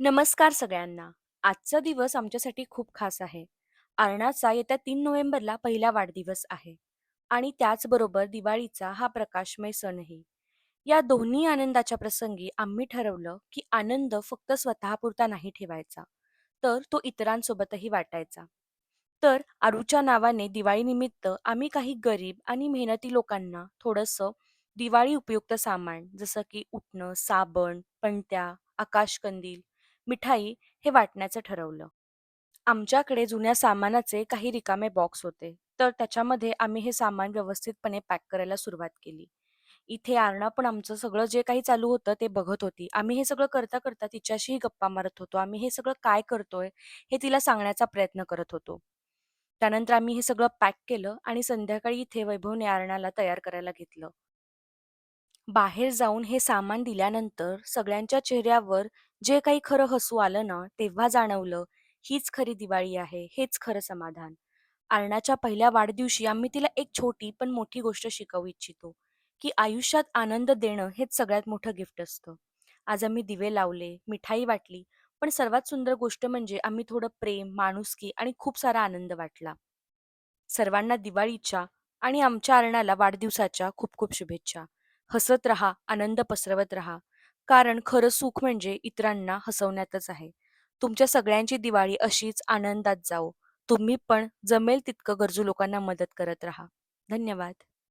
नमस्कार सगळ्यांना. आजचा दिवस आमच्यासाठी खूप खास आहे. अर्णाचा येत्या 3 नोव्हेंबरला पहिला वाढदिवस आहे आणि त्याचबरोबर दिवाळीचा हा प्रकाशमय सणही. या दोन्ही आनंदाच्या प्रसंगी आम्ही ठरवलं की आनंद फक्त स्वतःपुरता नाही ठेवायचा, तर तो इतरांसोबतही वाटायचा. तर आरूच्या नावाने दिवाळीनिमित्त आम्ही काही गरीब आणि मेहनती लोकांना थोडंसं दिवाळी उपयुक्त सामान जसं की उटणं, साबण, पणत्या, आकाशकंदील, मिठाई हे वाटण्याचं ठरवलं. आमच्याकडे जुन्या सामानाचे काही रिकामे बॉक्स होते, तर त्याच्यामध्ये आम्ही हे सामान व्यवस्थितपणे पॅक करायला सुरुवात केली. इथे अरुणा पण आमचं सगळं जे काही चालू होतं ते बघत होती. आम्ही हे सगळं करता-करता तिच्याशीही गप्पा मारत होतो. आम्ही हे सगळं काय करतोय, हे तिला सांगण्याचा प्रयत्न करत होतो. त्यानंतर आम्ही हे सगळं पॅक केलं आणि संध्याकाळी इथे वैभवने अरुणाला तयार करायला घेतलं. बाहेर जाऊन हे सामान दिल्यानंतर सगळ्यांच्या चेहऱ्यावर जे काही खरं हसू आलं ना, तेव्हा जाणवलं, हीच खरी दिवाळी आहे, हेच खरं समाधान. अर्णाच्या पहिल्या वाढदिवशी आम्ही तिला एक छोटी पण मोठी गोष्ट शिकवू इच्छितो, की आयुष्यात आनंद देणं हेच सगळ्यात मोठं गिफ्ट असतं. आज आम्ही दिवे लावले, मिठाई वाटली, पण सर्वात सुंदर गोष्ट म्हणजे आम्ही थोडं प्रेम, माणुसकी आणि खूप सारा आनंद वाटला. सर्वांना दिवाळीच्या आणि आमच्या अर्णाला वाढदिवसाच्या खूप खूप शुभेच्छा. हसत रहा, आनंद पसरवत रहा. कारण खरं सुख म्हणजे इतरांना हसवण्यातच आहे. तुमच्या सगळ्यांची दिवाळी अशीच आनंदात जाओ. तुम्ही पण जमेल तितकं गरजू लोकांना मदत करत राहा. धन्यवाद.